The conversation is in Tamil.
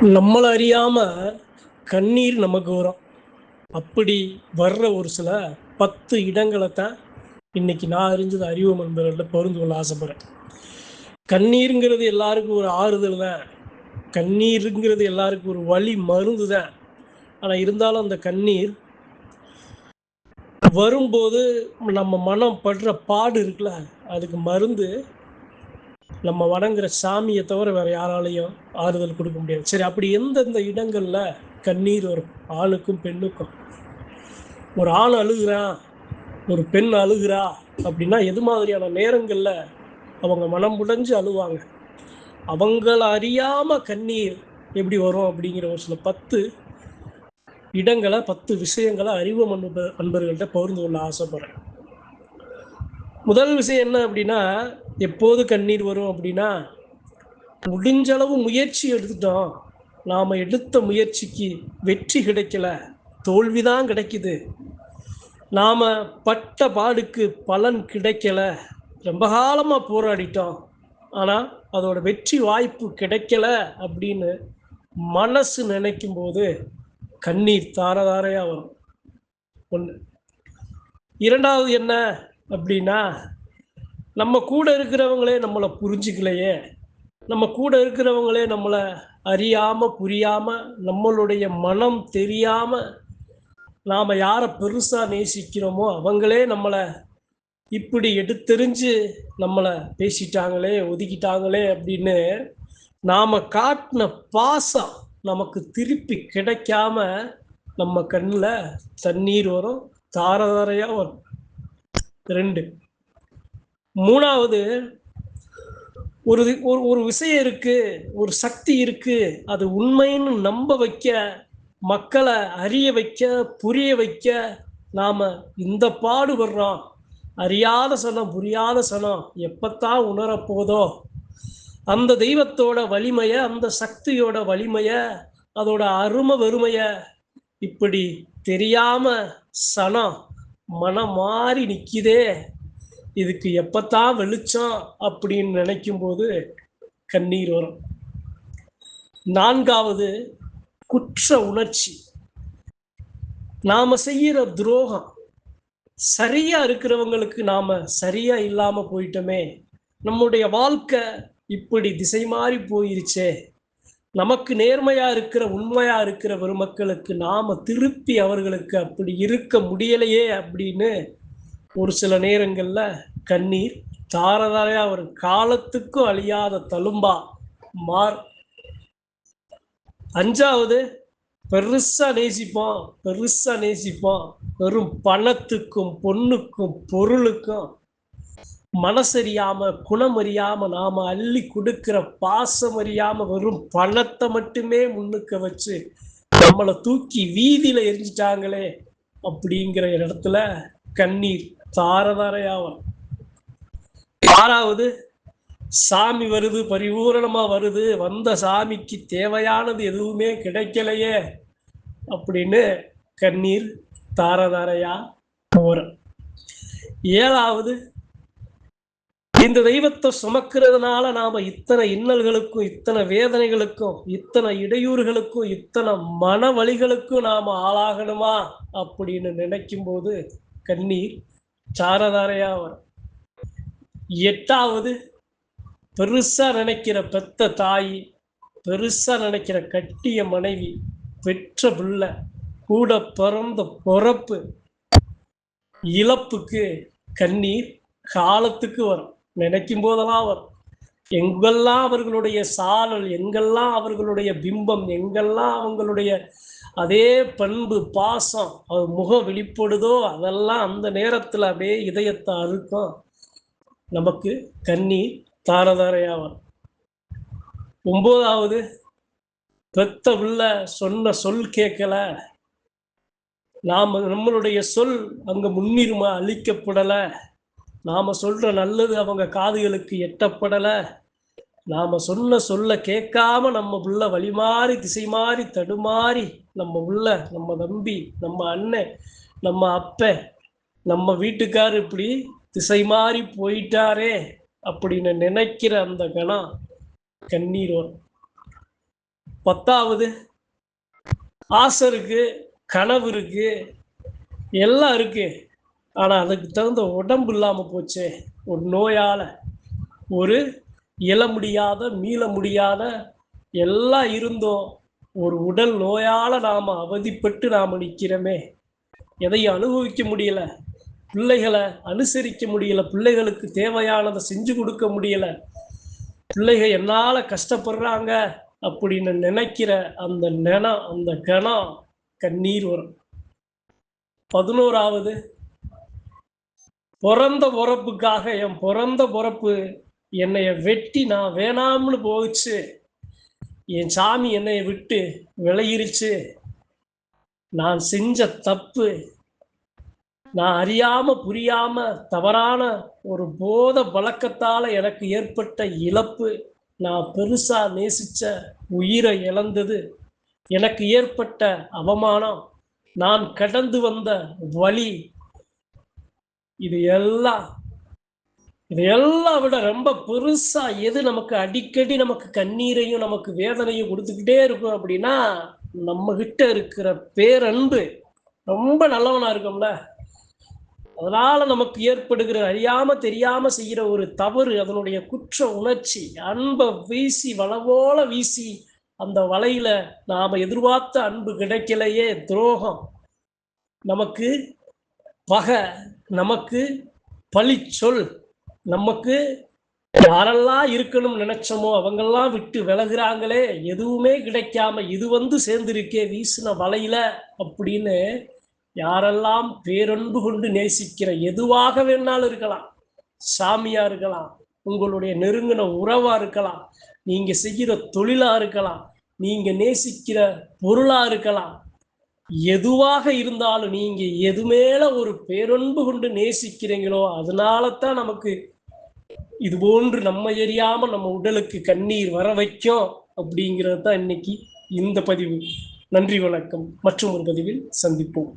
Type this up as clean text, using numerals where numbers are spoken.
நம்மளை அறியாம கண்ணீர் நமக்கு வரும். அப்படி வர்ற ஒரு சில 10 இடங்களை தான் இன்னைக்கு நான் அறிஞ்சது அறிவு நண்பர்கள்ட்ட பகிர்ந்து கொள்ள ஆசைப்படுறேன். கண்ணீருங்கிறது எல்லாருக்கும் ஒரு ஆறுதல் தான். கண்ணீருங்கிறது எல்லாருக்கும் ஒரு வலி மருந்து தான். ஆனால் இருந்தாலும் அந்த கண்ணீர் வரும்போது நம்ம மனம் படுற பாடு இருக்குல்ல, அதுக்கு மருந்து நம்ம வணங்குற சாமியை தவிர வேற யாராலையும் ஆறுதல் கொடுக்க முடியாது. சரி, அப்படி எந்தெந்த இடங்கள்ல கண்ணீர் வரும் ஆணுக்கும் பெண்ணுக்கும்? ஒரு ஆண் அழுகுறான், ஒரு பெண் அழுகுறா அப்படின்னா எது மாதிரியான நேரங்கள்ல அவங்க மனம் உடைஞ்சு அழுவாங்க? அவங்கள அறியாம கண்ணீர் எப்படி வரும் அப்படிங்கிற ஒரு சில 10 இடங்களை 10 விஷயங்களை அறிவு அன்பர்கள்ட்ட பகிர்ந்து கொள்ள ஆசைப்படுறேன். முதல் விஷயம் என்ன அப்படின்னா, எப்போது கண்ணீர் வரும் அப்படின்னா, முடிஞ்ச அளவு முயற்சி எடுத்துட்டோம், நாம் எடுத்த முயற்சிக்கு வெற்றி கிடைக்கல, தோல்விதான் கிடைக்குது, நாம் பட்ட பாடுக்கு பலன் கிடைக்கல, ரொம்ப காலமாக போராடிட்டோம் ஆனால் அதோட வெற்றி வாய்ப்பு கிடைக்கல அப்படின்னு மனசு நினைக்கும் போது கண்ணீர் தாரதாரையாக வரும். ஒன்று. இரண்டாவது என்ன அப்படின்னா, நம்ம கூட இருக்கிறவங்களே நம்மளை புரிஞ்சுக்கலையே, நம்ம கூட இருக்கிறவங்களே நம்மளை அறியாமல் புரியாமல், நம்மளுடைய மனம் தெரியாமல் நாம் யாரை பெருசாக நேசிக்கிறோமோ அவங்களே நம்மளை இப்படி எடுத்தெறிஞ்சு நம்மளை பேசிட்டாங்களே, ஒதுக்கிட்டாங்களே அப்படின்னு நாம் காட்டின பாசம் நமக்கு திருப்பி கிடைக்காம நம்ம கண்ணில் தண்ணீர் வரும், தாரதாரையாக வரும். 2. மூணாவது, ஒரு ஒரு விஷயம் இருக்கு, ஒரு சக்தி இருக்கு, அது உண்மைன்னு நம்ப வைக்க, மக்களை அறிய வைக்க, புரிய வைக்க நாம் இந்த பாடுபடுறோம். அறியாத சனம் புரியாத சனம் எப்பத்தான் உணரப்போதோ அந்த தெய்வத்தோட வலிமையை, அந்த சக்தியோட வலிமையை, அதோட அருமை வெறுமையை இப்படி தெரியாம சனம் மனம் மாறி நிற்கிதே, இதுக்கு எப்பத்தான் வெளிச்சம் அப்படின்னு நினைக்கும் போது கண்ணீர் வரும். 4வது, குற்ற உணர்ச்சி. நாம செய்யற துரோகம், சரியா இருக்கிறவங்களுக்கு நாம சரியா இல்லாம போயிட்டோமே, நம்முடைய வாழ்க்கை இப்படி திசை மாறி போயிருச்சே, நமக்கு நேர்மையா இருக்கிற உண்மையா இருக்கிற பெருமக்களுக்கு நாம திருப்பி அவர்களுக்கு அப்படி இருக்க முடியலையே அப்படின்னு ஒரு சில நேரங்கள்ல கண்ணீர் தாரதாரையா ஒரு காலத்துக்கும் அழியாத தழும்பா மாறு. 5வது, பெருசா நேசிப்போம், வெறும் பணத்துக்கும் பொண்ணுக்கும் பொருளுக்கும் மனசறியாம குணம் அறியாம நாம அள்ளி கொடுக்கிற பாசம் அறியாம வெறும் பணத்தை மட்டுமே முன்னுக்க வச்சு நம்மளை தூக்கி வீதியில எரிஞ்சிட்டாங்களே அப்படிங்கிற இடத்துல கண்ணீர் தாரதாரையா வரும். 6வது, சாமி வருது, பரிபூரணமா வருது, வந்த சாமிக்கு தேவையானது எதுவுமே கிடைக்கலையே அப்படின்னு கண்ணீர் தாரதாரையா போறோம். 7வது, இந்த தெய்வத்தை சுமக்கிறதுனால நாம இத்தனை இன்னல்களுக்கும், இத்தனை வேதனைகளுக்கும், இத்தனை இடையூறுகளுக்கும், இத்தனை மன வலிகளுக்கும் நாம ஆளாகணுமா அப்படின்னு நினைக்கும் போது கண்ணீர் தாரதாரையா வரும். 8வது, பெருசா நினைக்கிற பெத்த தாய், பெருசா நினைக்கிற கட்டிய மனைவி, பெற்ற பிள்ளை, கூட பிறந்த பிறப்பு இழப்புக்கு கண்ணீர் காலத்துக்கு வரும், நினைக்கும் போதெல்லாம் வரும். எங்கெல்லாம் அவர்களுடைய சாரல், எங்கெல்லாம் அவர்களுடைய பிம்பம், எங்கெல்லாம் அவங்களுடைய அதே பண்பு பாசம் அது முகம் வெளிப்படுதோ அதெல்லாம் அந்த நேரத்தில் அப்படியே இதயத்தை அறுக்கும், நமக்கு கண்ணீர் தாரதாரையா வரும். 9வது, பெத்த பிள்ளை சொன்ன சொல் கேட்கல, நம்மளுடைய சொல் அங்க முன்னுரிமை அளிக்கப்படலை, நாம சொல்ற நல்லது அவங்க காதுகளுக்கு எட்டப்படலை, நாம சொன்ன சொல்ல கேட்காம நம்ம புள்ள வழி மாறி திசை மாறி தடுமாறி, நம்ம புள்ள, நம்ம தம்பி, நம்ம அண்ணன், நம்ம அப்ப, நம்ம வீட்டுக்காரர் இப்படி திசை மாறி போயிட்டாரே அப்படின்னு நினைக்கிற அந்த கணம் கண்ணீர் வரும். 10வது ஆசை இருக்கு, கனவு இருக்கு, எல்லாம் இருக்கு. ஆனா அதுக்கு தகுந்த உடம்பு இல்லாம போச்சே. ஒரு நோயால, ஒரு இயல முடியாத, மீள முடியாத, எல்லாம் இருந்தும் ஒரு உடல் நோயால நாம அவதிப்பட்டு நாம நிக்கிறோமே. எதையும் அனுபவிக்க முடியல. பிள்ளைகள அனுசரிக்க முடியல. பிள்ளைகளுக்கு தேவையானத செஞ்சு கொடுக்க முடியல. பிள்ளைக என்னால கஷ்டப்படுறாங்க அப்படின்னு நினைக்கிற அந்த அந்த கணம் கண்ணீர் வரும். 11வது பொறந்த பொறப்புக்காக என் பொறந்த பொறப்பு என்னைய வெட்டி நான் வேணாம்னு போச்சு. என் சாமி என்னைய விட்டு விலகிருச்சு. நான் செஞ்ச தப்பு, நான் அறியாம புரியாம தவறான ஒரு போத பழக்கத்தால எனக்கு ஏற்பட்ட இழப்பு, நான் பெருசா நேசிச்ச உயிரை இழந்தது, எனக்கு ஏற்பட்ட அவமானம், நான் கடந்து வந்த வலி, இது எல்லாம் இதையெல்லாம் விட ரொம்ப பெருசா எது நமக்கு அடிக்கடி நமக்கு கண்ணீரையும் நமக்கு வேதனையும் கொடுத்துக்கிட்டே இருக்கும் அப்படின்னா, நம்ம கிட்ட இருக்கிற பேரன்பு. ரொம்ப நல்லவனா இருக்கோம்ல, அதனால நமக்கு ஏற்படுகிற அறியாம தெரியாம செய்கிற ஒரு தவறு, அதனுடைய குற்ற உணர்ச்சி, அன்பை வீசி வலை போல வீசி அந்த வலையில நாம எதிர்பார்த்த அன்பு கிடைக்கலையே, துரோகம், நமக்கு பகை, நமக்கு பழிச்சொல், நமக்கு யாரெல்லாம் இருக்கணும்னு நினைச்சோமோ அவங்கெல்லாம் விட்டு விலகுறாங்களே, எதுவுமே கிடைக்காம இது வந்து சேர்ந்திருக்கே வீசின வலையில அப்படின்னு யாரெல்லாம் பேரன்பு கொண்டு நேசிக்கிற எதுவாக வேணாலும் இருக்கலாம். சாமியா இருக்கலாம், உங்களுடைய நெருங்கின உறவா இருக்கலாம், நீங்க செய்கிற தொழிலா இருக்கலாம், நீங்க நேசிக்கிற பொருளா இருக்கலாம், எதுவாக இருந்தாலும் நீங்க எது மேல ஒரு பேரன்பு கொண்டு நேசிக்கிறீங்களோ அதனால தான் நமக்கு இது போன்று நம்ம எரியாம நம்ம உடலுக்கு கண்ணீர் வர வைக்கும் அப்படிங்கிறது தான் இன்னைக்கு இந்த பதிவு. நன்றி, வணக்கம். மற்றும் ஒரு பதிவில் சந்திப்போம்.